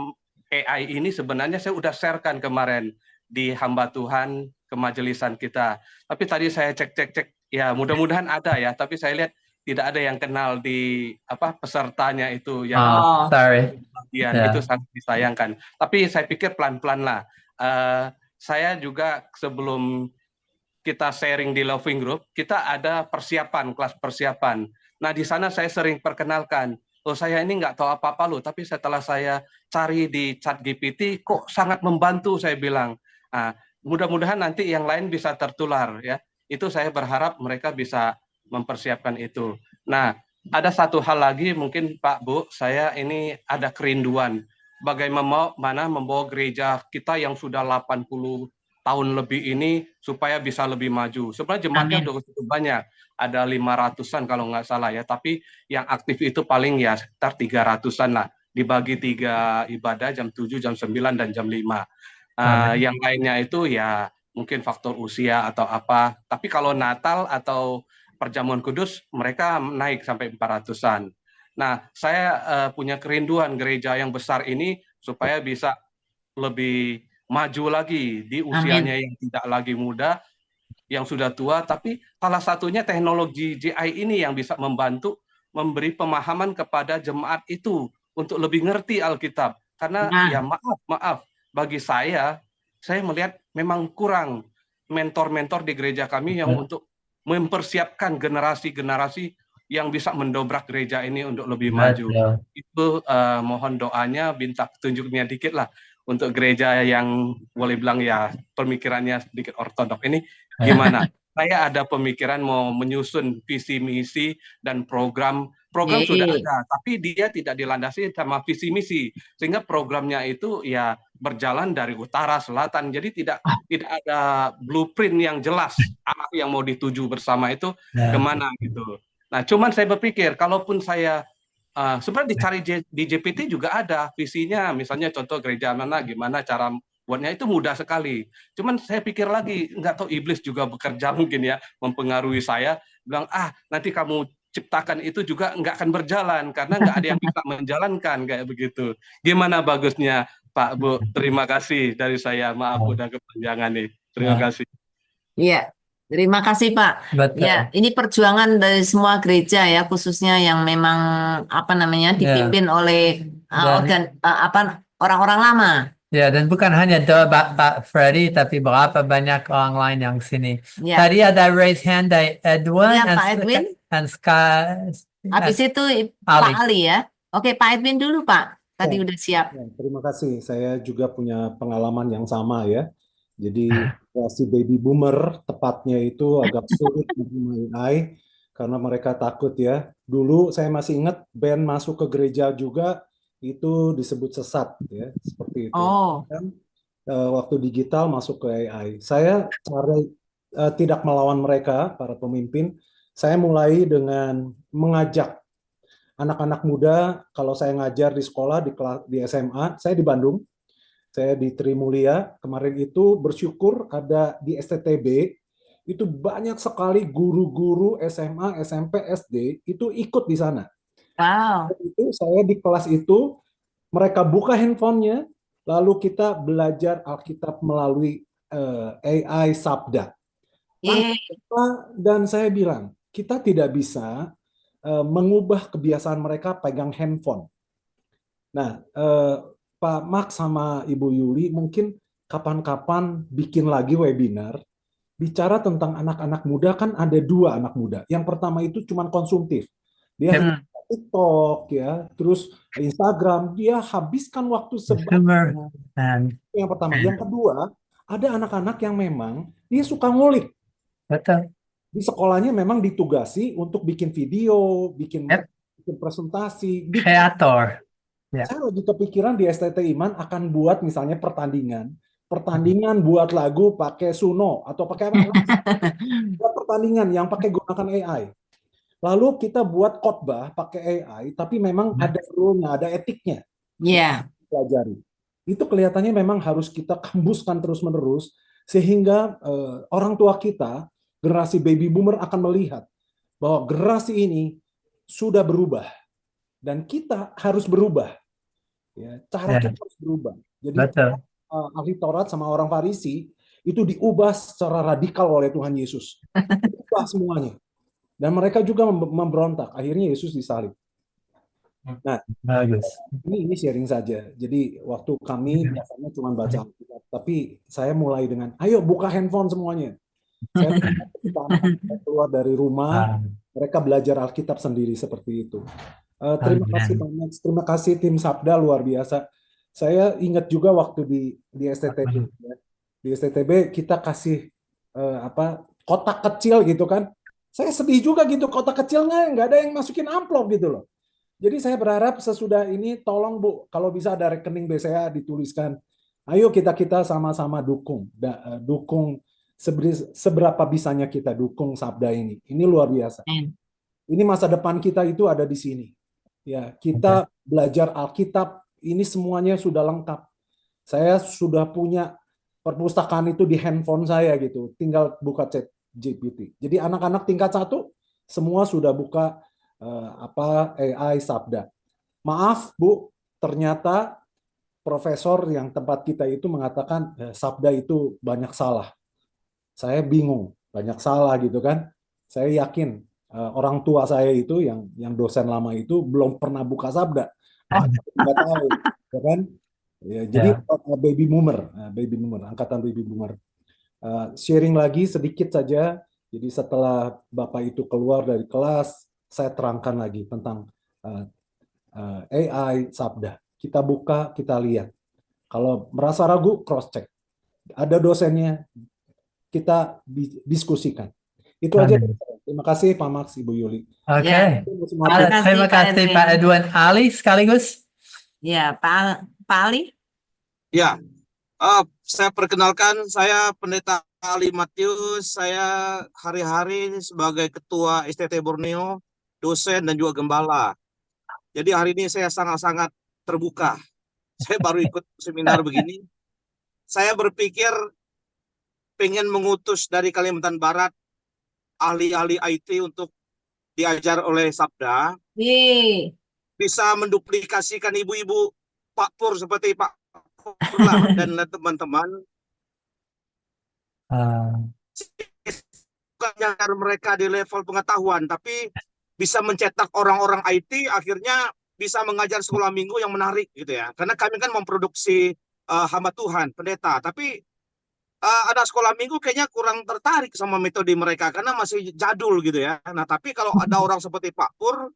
AI ini sebenarnya saya udah sharekan kemarin di hamba Tuhan kemajelisan kita. Tapi tadi saya cek, ya mudah-mudahan ada ya. Tapi saya lihat tidak ada yang kenal di pesertanya itu yang Oh, sorry. bagian. Ya. Itu sangat disayangkan. Tapi saya pikir pelan-pelan lah. Saya juga sebelum kita sharing di Loving Group, kita ada persiapan, kelas persiapan. Nah, di sana saya sering perkenalkan, saya ini nggak tahu apa-apa loh, tapi setelah saya cari di ChatGPT, kok sangat membantu, saya bilang. Nah, mudah-mudahan nanti yang lain bisa tertular, ya. Itu saya berharap mereka bisa mempersiapkan itu. Nah, ada satu hal lagi, mungkin Pak Bu, saya ini ada kerinduan, bagaimana membawa gereja kita yang sudah 80 tahun lebih ini supaya bisa lebih maju. Sebenarnya jemaatnya Amin. udah cukup banyak, ada 500-an kalau nggak salah ya, tapi yang aktif itu paling ya sekitar 300-an lah, dibagi 3 ibadah, jam 7, jam 9, dan jam 5. Yang lainnya itu ya mungkin faktor usia atau apa, tapi kalau Natal atau Perjamuan Kudus mereka naik sampai 400-an. Nah, saya punya kerinduan gereja yang besar ini supaya bisa lebih maju lagi di usianya yang tidak lagi muda, yang sudah tua, tapi salah satunya teknologi GI ini yang bisa membantu memberi pemahaman kepada jemaat itu untuk lebih ngerti Alkitab. Karena ya maaf, bagi saya melihat memang kurang mentor-mentor di gereja kami yang untuk mempersiapkan generasi-generasi yang bisa mendobrak gereja ini untuk lebih maju. Itu mohon doanya, minta petunjuknya dikit lah untuk gereja yang boleh bilang ya pemikirannya sedikit ortodok ini gimana? Saya ada pemikiran mau menyusun visi misi dan program sudah ada, tapi dia tidak dilandasi sama visi misi, sehingga programnya itu ya berjalan dari utara selatan, jadi tidak ada blueprint yang jelas arah yang mau dituju bersama itu kemana gitu. Nah, cuman saya berpikir kalaupun saya sebenarnya dicari di GPT juga ada visinya, misalnya contoh gereja mana, gimana cara buatnya, itu mudah sekali. Cuman saya pikir lagi, nggak tahu iblis juga bekerja mungkin ya, mempengaruhi saya, bilang nanti kamu ciptakan itu juga nggak akan berjalan, karena nggak ada yang bisa menjalankan, kayak begitu. Gimana bagusnya Pak Bu? Terima kasih dari saya, maaf udah kepanjangan nih. Terima kasih. Iya. Terima kasih Pak. Betul. Ya, ini perjuangan dari semua gereja ya, khususnya yang memang dipimpin oleh orang-orang lama. Ya, dan bukan hanya Pak Freddy, tapi berapa banyak orang lain yang sini. Ya. Tadi ada raise hand dari Edwin, Ya, Pak Edwin. and Sky. Habis itu Pak Ali ya. Oke, Pak Edwin dulu Pak. Tadi udah siap. Ya, terima kasih. Saya juga punya pengalaman yang sama ya. Jadi si baby boomer tepatnya itu agak sulit menerima AI karena mereka takut ya. Dulu saya masih ingat band masuk ke gereja juga itu disebut sesat ya, seperti itu. Dan, waktu digital masuk ke AI. Saya tidak melawan mereka, para pemimpin. Saya mulai dengan mengajak anak-anak muda. Kalau saya ngajar di sekolah, di SMA, saya di Bandung. Saya di Trimulia, kemarin itu bersyukur ada di STTB, itu banyak sekali guru-guru SMA, SMP, SD, itu ikut di sana. Wow. Itu saya di kelas itu, mereka buka handphonenya, lalu kita belajar Alkitab melalui AI Sabda. Dan saya bilang, kita tidak bisa mengubah kebiasaan mereka pegang handphone. Nah, Pak Max sama Ibu Yuli mungkin kapan-kapan bikin lagi webinar bicara tentang anak-anak muda. Kan ada 2 anak muda. Yang pertama itu cuma konsumtif. Dia hanya TikTok ya, terus Instagram, dia habiskan waktu yang pertama. Yang kedua, ada anak-anak yang memang dia suka ngulik. Betul. Di sekolahnya memang ditugasi untuk bikin video, bikin presentasi, kreator. Saya lagi kepikiran di STT Iman akan buat misalnya pertandingan buat lagu pakai Suno atau pakai apa? Buat pertandingan yang pakai gunakan AI. Lalu kita buat khotbah pakai AI, tapi memang ada rule-nya, ada etiknya Ya, pelajari. Itu kelihatannya memang harus kita kembuskan terus-menerus sehingga orang tua kita, generasi baby boomer akan melihat bahwa generasi ini sudah berubah dan kita harus berubah. Ya, cara Ya. kita harus berubah. Jadi Betul. ahli Taurat sama orang Farisi itu diubah secara radikal oleh Tuhan Yesus. Diubah semuanya. Dan mereka juga memberontak. Akhirnya Yesus disalib. Nah, Bagus. ini sharing saja. Jadi waktu kami biasanya cuma baca Alkitab, tapi saya mulai dengan, ayo buka handphone semuanya. Saya kita anak-anak keluar dari rumah, mereka belajar Alkitab sendiri seperti itu. Terima kasih Pak Max, terima kasih tim Sabda luar biasa. Saya ingat juga waktu di STTB, ya. Di STTB kita kasih kotak kecil gitu kan. Saya sedih juga gitu, kotak kecilnya nggak ada yang masukin amplop gitu loh. Jadi saya berharap sesudah ini tolong Bu, kalau bisa ada rekening BCA dituliskan. Ayo kita sama-sama dukung, dukung seberapa bisanya kita dukung Sabda ini. Ini luar biasa. Ini masa depan kita itu ada di sini. Ya, kita belajar Alkitab, ini semuanya sudah lengkap. Saya sudah punya perpustakaan itu di handphone saya gitu. Tinggal buka ChatGPT. Jadi anak-anak tingkat 1 semua sudah buka AI Sabda. Maaf Bu, ternyata profesor yang tempat kita itu mengatakan Sabda itu banyak salah. Saya bingung, banyak salah gitu kan. Saya yakin orang tua saya itu yang dosen lama itu belum pernah buka Sabda. Nggak tahu, ya kan? Ya, jadi baby boomer, angkatan baby boomer. Sharing lagi sedikit saja. Jadi setelah Bapak itu keluar dari kelas, saya terangkan lagi tentang AI Sabda. Kita buka, kita lihat. Kalau merasa ragu, cross check. Ada dosennya, kita diskusikan. Itu aja. Terima kasih Pak Max, Ibu Yuli. Oke. Ya. Terima kasih Pak Edwin. Ali sekaligus. Ya, Pak Ali. Ya, saya perkenalkan, saya Pendeta Ali Matius. Saya hari-hari sebagai Ketua STT Borneo, dosen dan juga gembala. Jadi hari ini saya sangat-sangat terbuka. Saya baru ikut seminar begini. Saya berpikir pengen mengutus dari Kalimantan Barat ahli-ahli IT untuk diajar oleh Sabda. Bisa menduplikasikan ibu-ibu Pak Pur seperti Pak Pur dan teman-teman. Bukan mereka di level pengetahuan, tapi bisa mencetak orang-orang IT, akhirnya bisa mengajar sekolah minggu yang menarik gitu ya. Karena kami kan memproduksi hamba Tuhan, pendeta, tapi ada sekolah minggu kayaknya kurang tertarik sama metode mereka karena masih jadul gitu ya. Nah, tapi kalau ada orang seperti Pak Pur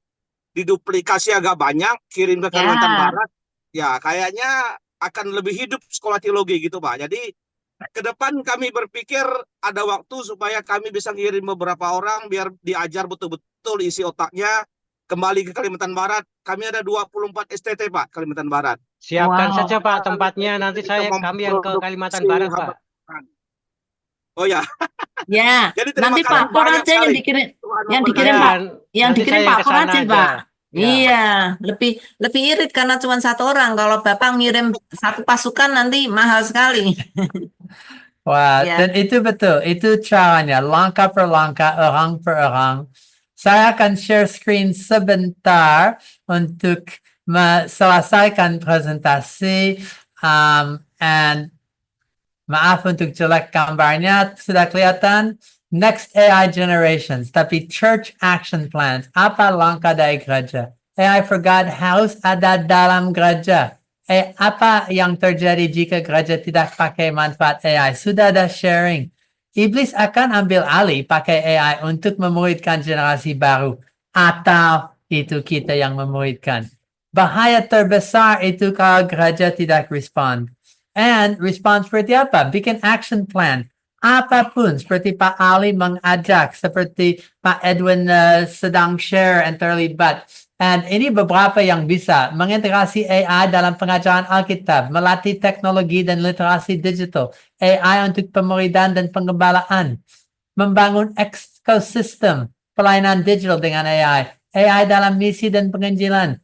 diduplikasi agak banyak, kirim ke Kalimantan Barat, ya kayaknya akan lebih hidup sekolah teologi gitu Pak. Jadi ke depan kami berpikir ada waktu supaya kami bisa ngirim beberapa orang biar diajar betul-betul isi otaknya. Kembali ke Kalimantan Barat, kami ada 24 STT Pak, Kalimantan Barat. Siapkan saja Pak tempatnya, nanti kami yang ke Kalimantan Barat Pak. Oh ya. Ya. Jadi nanti Pak Pur aja yang dikirim, yang dikirim Pak Pur aja Pak. Ya. Iya, lebih irit karena cuma satu orang. Kalau Bapak ngirim satu pasukan nanti mahal sekali. Wah, dan itu betul. Itu caranya, langkah per langkah, orang per orang. Saya akan share screen sebentar untuk selesaikan presentasi. And maaf untuk jelek gambarnya, sudah kelihatan. Next AI generations, tapi church action plans. Apa langkah dari gereja? AI for God harus ada dalam gereja. Apa yang terjadi jika gereja tidak pakai manfaat AI? Sudah ada sharing. Iblis akan ambil alih pakai AI untuk memuridkan generasi baru. Atau itu kita yang memuridkan. Bahaya terbesar itu kalau gereja tidak respond. And respond seperti apa? Bikin action plan. Apapun seperti Pak Ali mengajak, seperti Pak Edwin sedang share and terlibat. And ini beberapa yang bisa mengintegrasi AI dalam pengajaran Alkitab, melatih teknologi dan literasi digital, AI untuk pemuridan dan pengembalaan, membangun ekosistem pelayanan digital dengan AI, AI dalam misi dan penginjilan,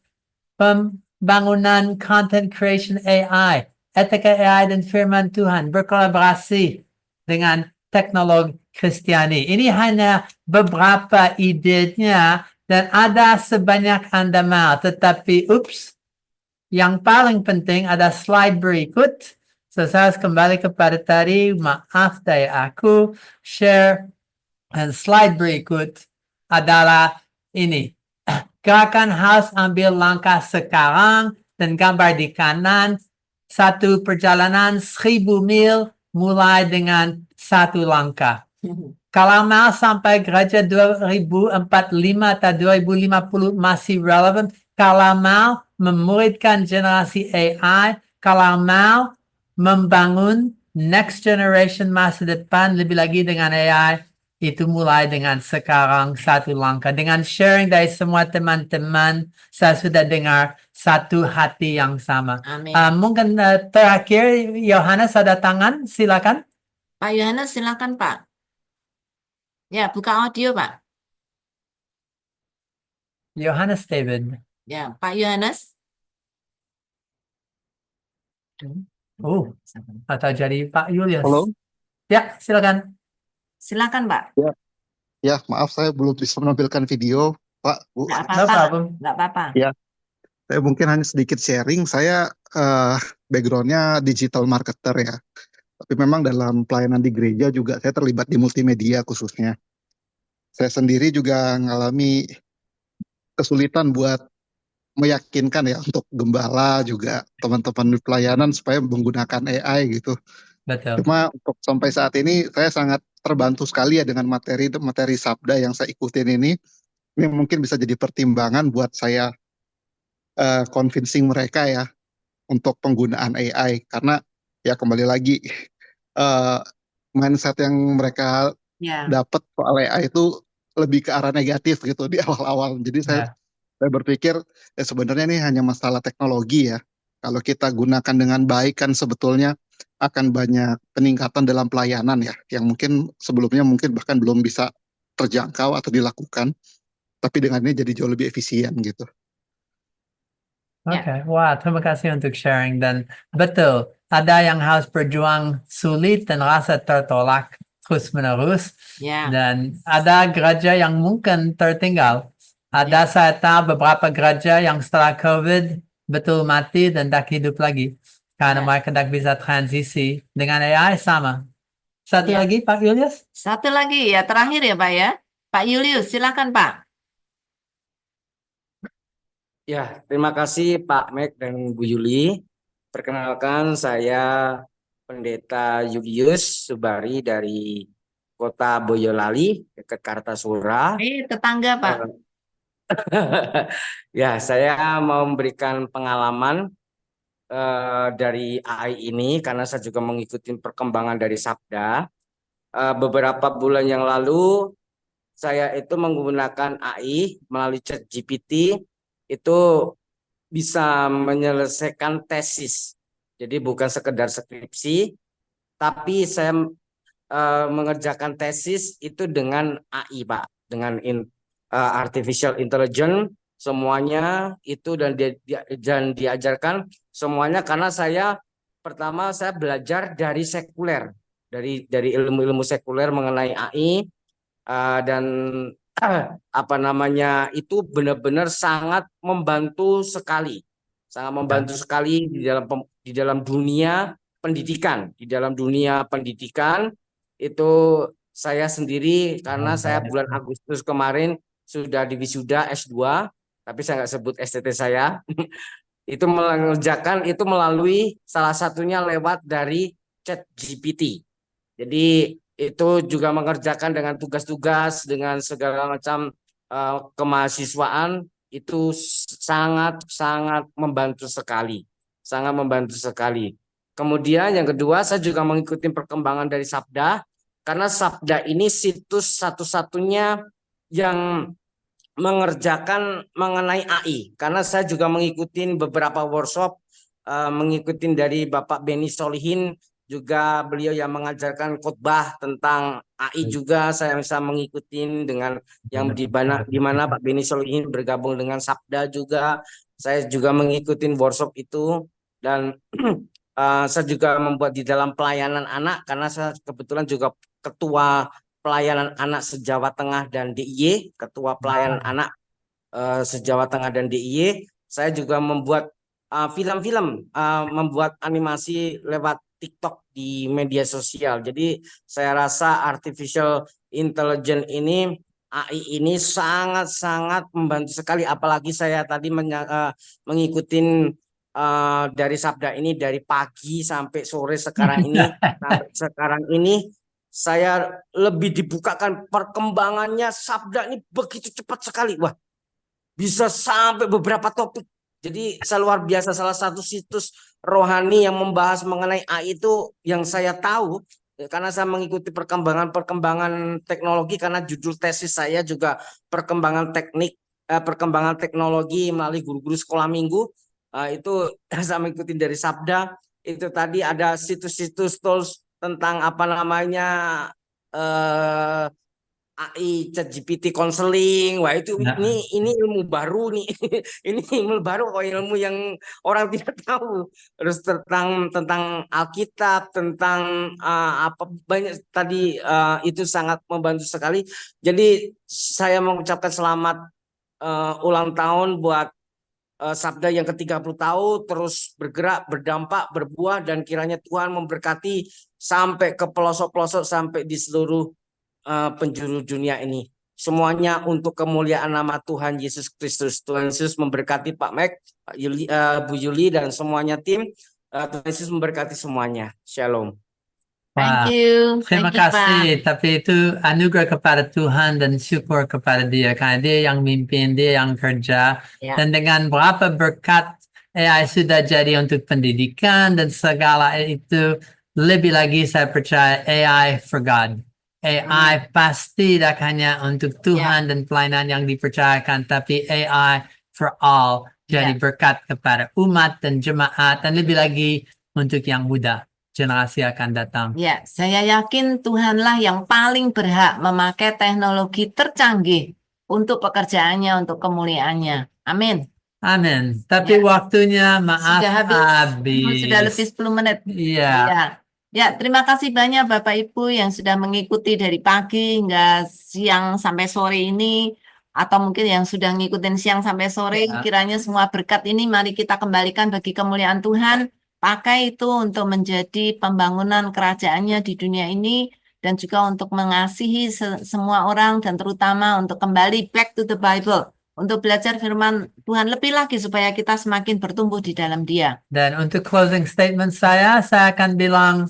pembangunan content creation AI, etika AI dan firman Tuhan, berkolaborasi dengan teknologi Kristiani. Ini hanya beberapa idenya dan ada sebanyak Anda mau. Tetapi, yang paling penting ada slide berikut. So, saya harus kembali kepada tadi. Maaf dari aku. Share. Dan slide berikut adalah ini. Gerakan harus ambil langkah sekarang dan gambar di kanan. Satu perjalanan 1000 mil mulai dengan satu langkah. Kalau mau sampai gereja 2045 atau 2050 masih relevan, kalau mau memuridkan generasi AI, kalau mau membangun next generation masa depan lebih lagi dengan AI, itu mulai dengan sekarang satu langkah. Dengan sharing dari semua teman-teman, saya sudah dengar satu hati yang sama. Amin. Mungkin terakhir, Yohanes ada tangan, silakan. Pak Yohanes, silakan Pak. Ya, buka audio Pak. Yohanes David. Ya, Pak Yohanes. Atau jadi Pak Julius. Halo. Ya, silakan. Silakan Pak. Ya, maaf saya belum bisa menampilkan video, Pak, Bu. Nggak No apa-apa. problem. Nggak apa-apa. Ya, saya mungkin hanya sedikit sharing. Saya backgroundnya digital marketer ya. Tapi memang dalam pelayanan di gereja juga saya terlibat di multimedia khususnya. Saya sendiri juga mengalami kesulitan buat meyakinkan ya untuk gembala juga teman-teman di pelayanan supaya menggunakan AI gitu. Betul. Cuma untuk sampai saat ini saya sangat terbantu sekali ya dengan materi Sabda yang saya ikutin ini. Ini mungkin bisa jadi pertimbangan buat saya convincing mereka ya untuk penggunaan AI karena ya kembali lagi mindset yang mereka Ya. dapat soal AI itu lebih ke arah negatif gitu di awal-awal. Jadi saya berpikir sebenarnya ini hanya masalah teknologi ya. Kalau kita gunakan dengan baik kan sebetulnya akan banyak peningkatan dalam pelayanan ya, yang mungkin sebelumnya mungkin bahkan belum bisa terjangkau atau dilakukan, tapi dengan ini jadi jauh lebih efisien gitu. Oke, wah, terima kasih untuk sharing. Dan betul, ada yang harus berjuang sulit dan rasa tertolak terus-menerus. Ya. Dan ada gereja yang mungkin tertinggal. Ada saya tahu beberapa gereja yang setelah COVID betul mati dan tak hidup lagi. Karena mereka tak bisa transisi dengan AI sama. Satu Ya. lagi, Pak Julius? Satu lagi ya, terakhir ya Pak ya. Pak Julius, silakan Pak. Ya, terima kasih Pak Mek dan Bu Yuli. Perkenalkan saya Pendeta Julius Subari dari Kota Boyolali, dekat Kartasura. Tetangga Pak. Ya, saya mau memberikan pengalaman dari AI ini karena saya juga mengikuti perkembangan dari Sabda. Beberapa bulan yang lalu saya itu menggunakan AI melalui ChatGPT itu bisa menyelesaikan tesis. Jadi bukan sekedar skripsi, tapi saya mengerjakan tesis itu dengan AI, Pak, dengan artificial intelligence semuanya itu dan diajarkan semuanya karena pertama saya belajar dari sekuler, dari ilmu-ilmu sekuler mengenai AI dan apa namanya itu benar-benar sangat membantu sekali di dalam dunia pendidikan. Di dalam dunia pendidikan itu saya sendiri karena saya bulan Agustus kemarin sudah diwisuda S2, tapi saya nggak sebut STT saya. Itu mengerjakan itu melalui salah satunya lewat dari ChatGPT. Jadi itu juga mengerjakan dengan tugas-tugas dengan segala macam kemahasiswaan itu sangat membantu sekali, Kemudian yang kedua saya juga mengikuti perkembangan dari Sabda karena Sabda ini situs satu-satunya yang mengerjakan mengenai AI karena saya juga mengikuti beberapa workshop mengikuti dari Bapak Beni Solihin juga beliau yang mengajarkan khotbah tentang AI juga saya bisa mengikuti dengan yang di mana Pak Beni Solihin bergabung dengan Sabda juga. Saya juga mengikuti workshop itu dan saya juga membuat di dalam pelayanan anak karena saya kebetulan juga ketua pelayanan anak se-Jawa Tengah dan DIY, ketua pelayanan anak se-Jawa Tengah dan DIY. Saya juga membuat film-film, membuat animasi lewat TikTok di media sosial. Jadi saya rasa artificial intelligence ini, AI ini sangat-sangat membantu sekali. Apalagi saya tadi mengikuti dari Sabda ini dari pagi sampai sore sekarang ini. Sampai sekarang ini saya lebih dibukakan perkembangannya. Sabda ini begitu cepat sekali. Wah, bisa sampai beberapa topik. Jadi luar biasa, salah satu situs rohani yang membahas mengenai AI itu yang saya tahu karena saya mengikuti perkembangan teknologi karena judul tesis saya juga perkembangan teknologi melalui guru-guru sekolah minggu. Itu saya mengikuti dari Sabda. Itu tadi ada situs-situs tools tentang apa namanya AI, ChatGPT counseling. Wah, itu ini ilmu baru nih. Ini ilmu baru, ilmu yang orang tidak tahu. Terus tentang Alkitab, tentang apa banyak tadi itu sangat membantu sekali. Jadi saya mengucapkan selamat ulang tahun buat Sabda yang ke-30 tahun, terus bergerak, berdampak, berbuah, dan kiranya Tuhan memberkati sampai ke pelosok-pelosok, sampai di seluruh penjuru dunia ini. Semuanya untuk kemuliaan nama Tuhan Yesus Kristus. Tuhan Yesus memberkati Pak Mac, Pak Yuli, Bu Yuli, dan semuanya tim. Tuhan Yesus memberkati semuanya. Shalom. Thank you. Terima Thank you, Pak. kasih. Tapi itu anugerah kepada Tuhan dan syukur kepada Dia. Karena Dia yang mimpin, Dia yang kerja. Ya. Dan dengan berapa berkat AI sudah jadi untuk pendidikan dan segala itu, lebih lagi saya percaya AI for God. AI pasti tidak hanya untuk Tuhan dan pelayanan yang dipercayakan, tapi AI for all. Jadi berkat kepada umat dan jemaat dan lebih lagi untuk yang muda. Generasi akan datang. Ya, saya yakin Tuhanlah yang paling berhak memakai teknologi tercanggih untuk pekerjaannya, untuk kemuliaannya. Amin. Amin. Tapi waktunya maaf Sudah habis. Sudah lebih 10 menit. Iya. Ya, terima kasih banyak Bapak Ibu yang sudah mengikuti dari pagi hingga siang sampai sore ini, atau mungkin yang sudah ngikutin siang sampai sore. Kiranya semua berkat ini mari kita kembalikan bagi kemuliaan Tuhan. Pakai itu untuk menjadi pembangunan kerajaannya di dunia ini dan juga untuk mengasihi semua orang dan terutama untuk kembali back to the Bible. Untuk belajar firman Tuhan lebih lagi supaya kita semakin bertumbuh di dalam Dia. Dan untuk closing statement saya akan bilang,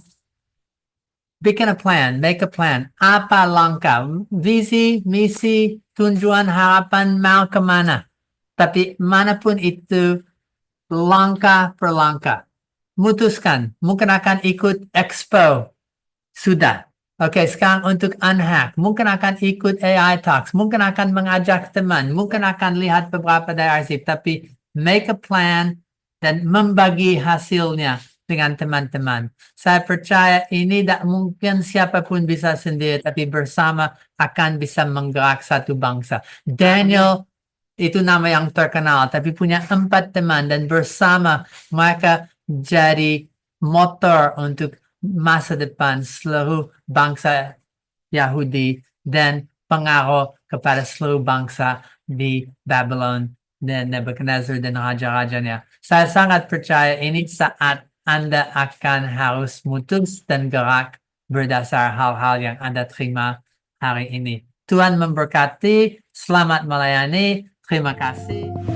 bikin a plan, make a plan. Apa langkah, visi, misi, tujuan, harapan, mau kemana. Tapi manapun itu, langkah per langkah. Mutuskan, mungkin akan ikut expo. Sudah. Oke, sekarang untuk unhack. Mungkin akan ikut AI Talks. Mungkin akan mengajak teman. Mungkin akan lihat beberapa dari arsip. Tapi make a plan dan membagi hasilnya dengan teman-teman. Saya percaya ini tak mungkin siapapun bisa sendiri. Tapi bersama akan bisa menggerak satu bangsa. Daniel itu nama yang terkenal. Tapi punya 4 teman. Dan bersama mereka jadi motor untuk masa depan seluruh bangsa Yahudi dan pengaruh kepada seluruh bangsa di Babylon dan Nebuchadnezzar dan raja-rajanya. Saya sangat percaya ini saat Anda akan harus mutus dan gerak berdasar hal-hal yang Anda terima hari ini. Tuhan memberkati, selamat melayani, terima kasih.